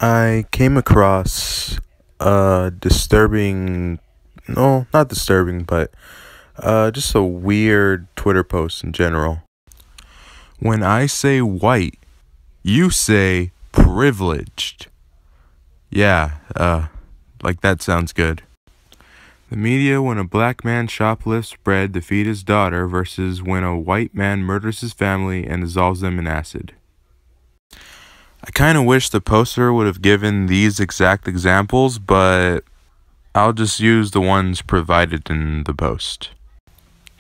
I came across a disturbing, no, not disturbing, but just a weird Twitter post in general. When I say white, you say privileged. Yeah, like that sounds good. The media when a black man shoplifts bread to feed his daughter versus when a white man murders his family and dissolves them in acid. I kind of wish the poster would have given these exact examples, but I'll just use the ones provided in the post.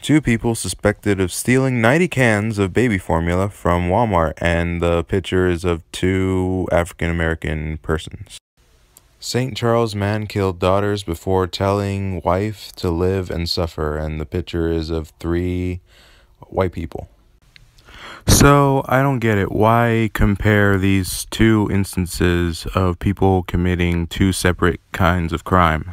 Two people suspected of stealing 90 cans of baby formula from Walmart, and the picture is of two African American persons. St. Charles man killed daughters before telling wife to live and suffer, and the picture is of three white people. So, I don't get it. Why compare these two instances of people committing two separate kinds of crime?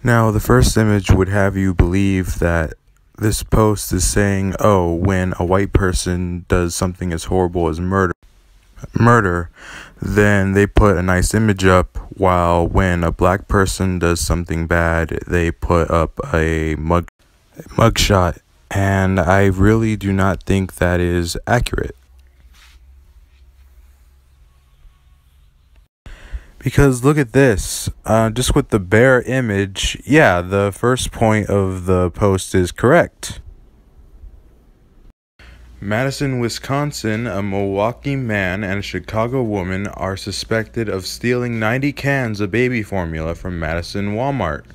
Now, the first image would have you believe that this post is saying, oh, when a white person does something as horrible as murder, then they put a nice image up, while when a black person does something bad, they put up a mugshot. And I really do not think that is accurate. Because look at this, just with the bare image, yeah, the first point of the post is correct. Madison, Wisconsin, a Milwaukee man and a Chicago woman are suspected of stealing 90 cans of baby formula from Madison Walmart.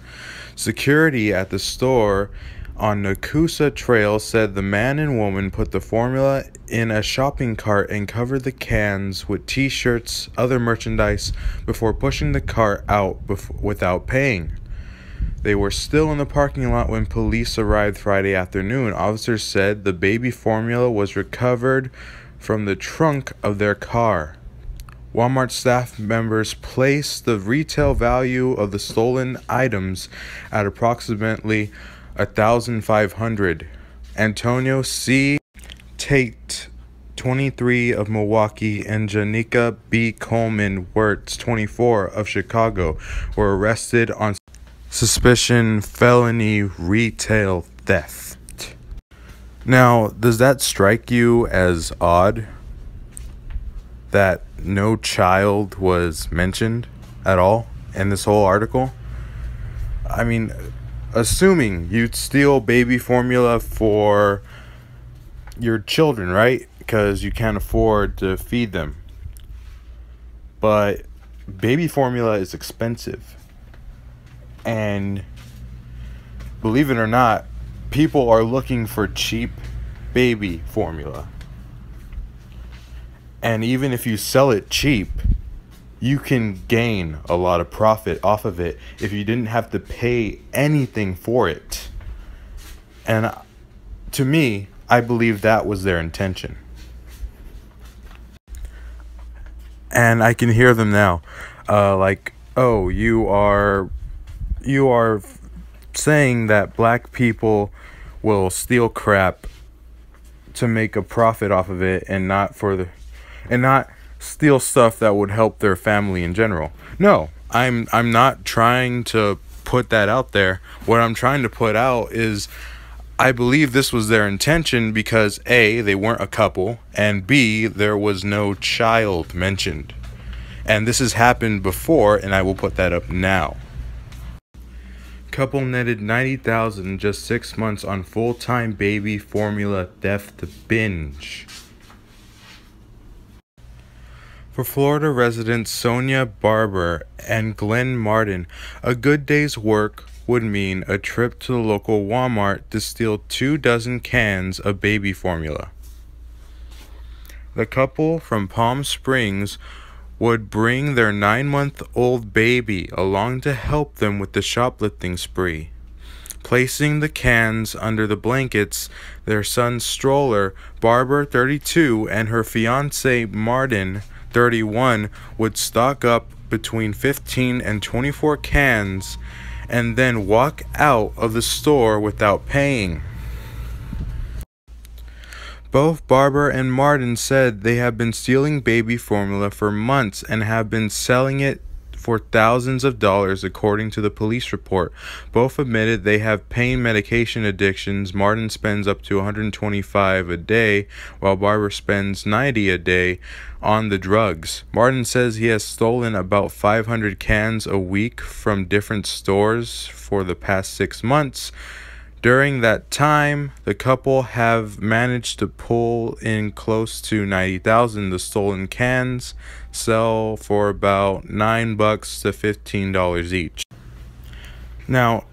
Security at the store on Nakusa Trail said the man and woman put the formula in a shopping cart and covered the cans with t-shirts, other merchandise, before pushing the cart out without paying. They were still in the parking lot when police arrived Friday afternoon. Officers said the baby formula was recovered from the trunk of their car. Walmart staff members placed the retail value of the stolen items at approximately $1,500. Antonio C. Tate, 23, of Milwaukee, and Janika B. Coleman Wirtz, 24, of Chicago, were arrested on suspicion felony retail theft. Now, does that strike you as odd that no child was mentioned at all in this whole article? I mean, assuming you'd steal baby formula for your children, right? Because you can't afford to feed them. But baby formula is expensive. And believe it or not, people are looking for cheap baby formula. And even if you sell it cheap, you can gain a lot of profit off of it if you didn't have to pay anything for it. And to me, I believe that was their intention. And I can hear them now. Like, oh, you are saying that black people will steal crap to make a profit off of it and not steal stuff that would help their family in general. No, I'm not trying to put that out there. What I'm trying to put out is I believe this was their intention because A, they weren't a couple, and B, there was no child mentioned. And this has happened before, and I will put that up now. Couple netted $90,000 in just 6 months on full-time baby formula theft binge. For Florida residents Sonia Barber and Glenn Martin, a good day's work would mean a trip to the local Walmart to steal 24 cans of baby formula. The couple from Palm Springs would bring their 9-month-old baby along to help them with the shoplifting spree. Placing the cans under the blankets, their son's stroller, Barber, 32, and her fiancé, Martin, 31, would stock up between 15 and 24 cans and then walk out of the store without paying. Both Barber and Martin said they have been stealing baby formula for months and have been selling it for thousands of dollars, according to the police report. Both admitted they have pain medication addictions. Martin spends up to $125 a day, while Barber spends $90 a day on the drugs. Martin says he has stolen about 500 cans a week from different stores for the past 6 months. During that time, the couple have managed to pull in close to 90,000. The stolen cans sell for about $9 to $15 each. Now,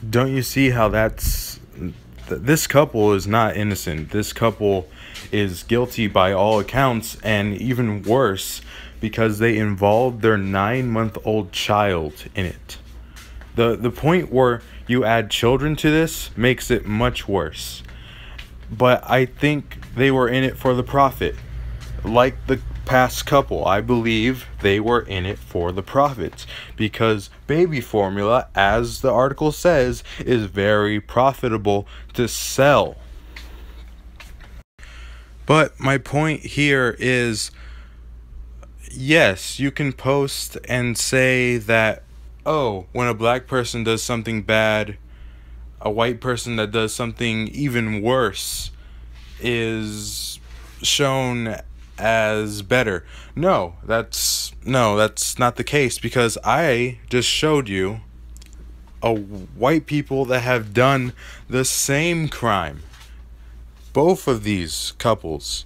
don't you see how this couple is not innocent? This couple is guilty by all accounts, and even worse, because they involved their 9-month-old child in it. The point where you add children to this makes it much worse. But I think they were in it for the profit. Like the past couple, I believe they were in it for the profits, because baby formula, as the article says, is very profitable to sell. But my point here is, yes, you can post and say that, oh, when a black person does something bad, a white person that does something even worse is shown as better. No, that's not the case, because I just showed you white people that have done the same crime. Both of these couples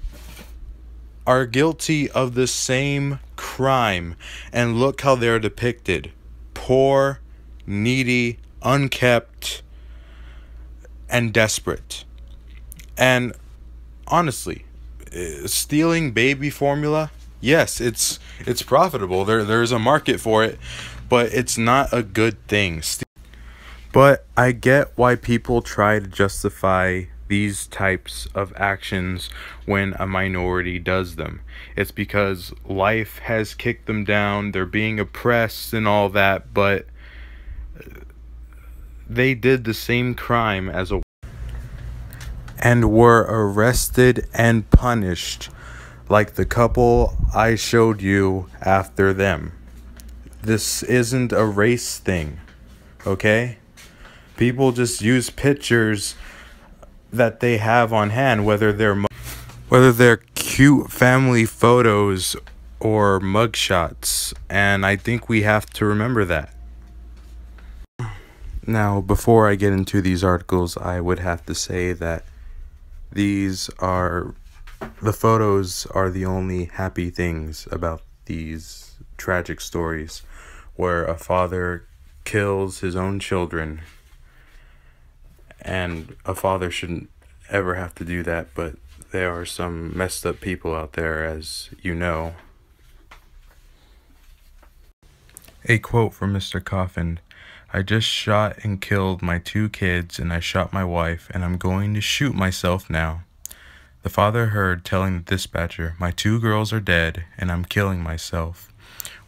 are guilty of the same crime, and look how they're depicted. Poor, needy, unkept, and desperate. And honestly, stealing baby formula, yes, it's profitable. There's a market for it, but it's not a good thing. But I get why people try to justify these types of actions when a minority does them. It's because life has kicked them down, they're being oppressed and all that, but they did the same crime as a and were arrested and punished like the couple I showed you after them. This isn't a race thing, okay? People just use pictures that they have on hand, whether they're cute family photos or mugshots, and I think we have to remember that. Now, before I get into these articles, I would have to say that the photos are the only happy things about these tragic stories, where a father kills his own children. And a father shouldn't ever have to do that, but there are some messed up people out there, as you know. A quote from Mr. Coffin: "I just shot and killed my 2 kids, and I shot my wife, and I'm going to shoot myself now." The father heard telling the dispatcher, "My 2 girls are dead, and I'm killing myself."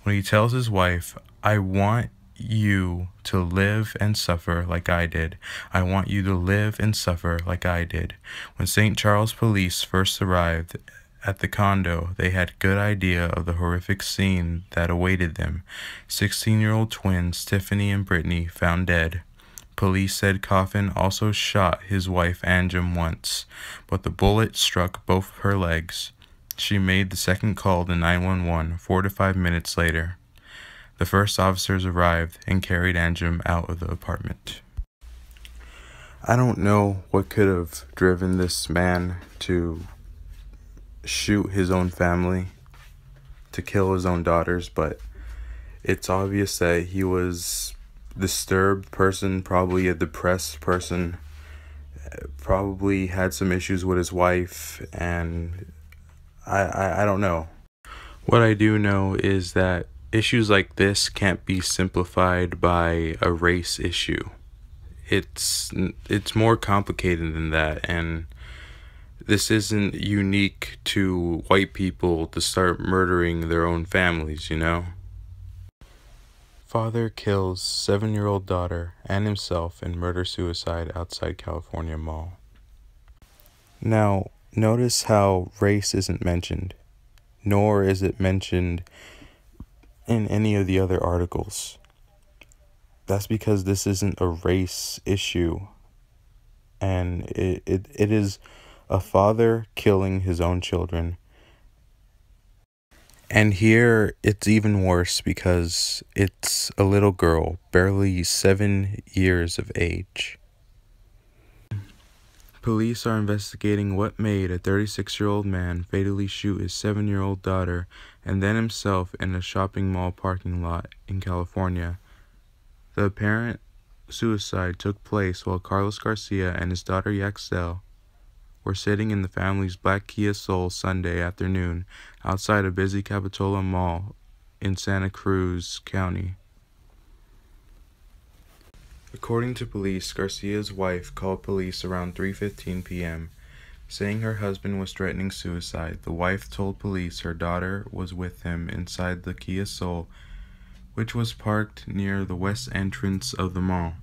When he tells his wife, "I want you to live and suffer like I did. I want you to live and suffer like I did." When St. Charles police first arrived at the condo, they had good idea of the horrific scene that awaited them. 16-year-old twins Tiffany and Brittany found dead. Police said Coffin also shot his wife Anjum once, but the bullet struck both her legs. She made the second call to 911 4 to 5 minutes later. The first officers arrived and carried Anjum out of the apartment. I don't know what could have driven this man to shoot his own family, to kill his own daughters, but it's obvious that he was a disturbed person, probably a depressed person, probably had some issues with his wife, and I don't know. What I do know is that issues like this can't be simplified by a race issue. It's more complicated than that, and this isn't unique to white people to start murdering their own families, you know? Father kills 7-year-old daughter and himself in murder-suicide outside California mall. Now, Notice how race isn't mentioned, nor is it mentioned in any of the other articles. That's because this isn't a race issue, and it is a father killing his own children. And here it's even worse because it's a little girl, barely 7 years of age. Police are investigating what made a 36-year-old man fatally shoot his 7-year-old daughter and then himself in a shopping mall parking lot in California. The apparent suicide took place while Carlos Garcia and his daughter Yaxel were sitting in the family's black Kia Soul Sunday afternoon outside a busy Capitola Mall in Santa Cruz County. According to police, Garcia's wife called police around 3:15 p.m., saying her husband was threatening suicide. The wife told police her daughter was with him inside the Kia Soul, which was parked near the west entrance of the mall.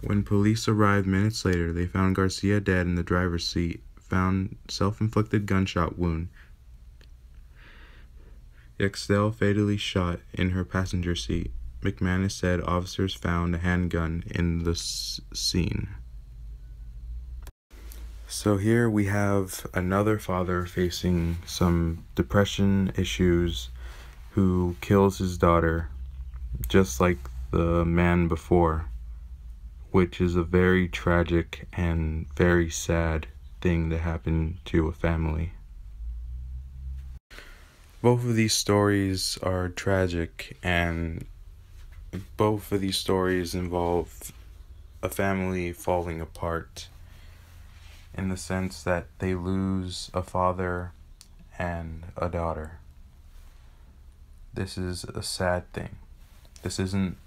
When police arrived minutes later, they found Garcia dead in the driver's seat, found self-inflicted gunshot wound. Yaxel fatally shot in her passenger seat. McManus said officers found a handgun in the scene. So here we have another father facing some depression issues who kills his daughter, just like the man before, which is a very tragic and very sad thing that happened to a family. Both of these stories are tragic, and both of these stories involve a family falling apart in the sense that they lose a father and a daughter. This is a sad thing. This isn't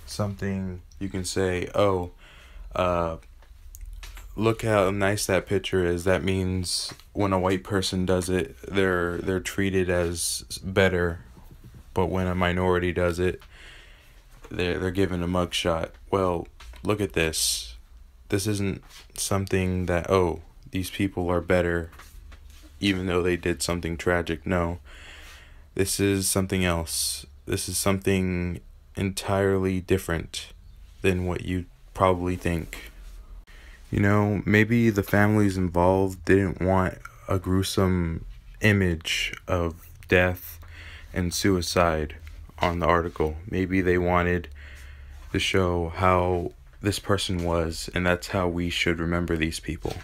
something you can say, oh, look how nice that picture is. That means when a white person does it, they're treated as better, but when a minority does it, they're given a mugshot. Well, look at this. This isn't something that, oh, these people are better even though they did something tragic. No, this is something else. This is something entirely different than what you probably think. You know, maybe the families involved didn't want a gruesome image of death and suicide on the article. Maybe they wanted to show how this person was, and that's how we should remember these people.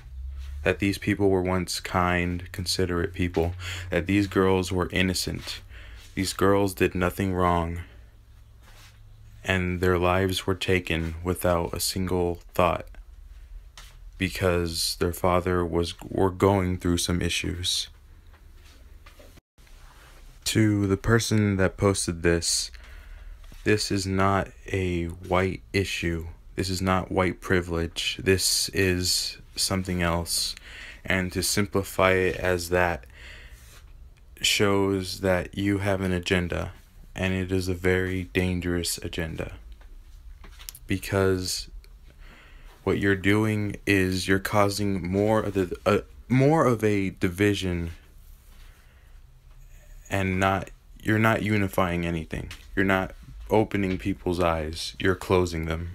That these people were once kind, considerate people. That these girls were innocent. These girls did nothing wrong, and their lives were taken without a single thought because their father were going through some issues. To the person that posted this is not a white issue. This is not white privilege. This is something else. And to simplify it as that shows that you have an agenda, and it is a very dangerous agenda. Because what you're doing is you're causing more of a division, and you're not unifying anything. You're not opening people's eyes. You're closing them.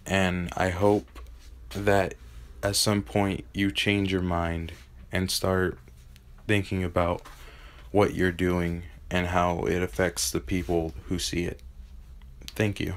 And I hope that at some point you change your mind and start thinking about what you're doing and how it affects the people who see it. Thank you.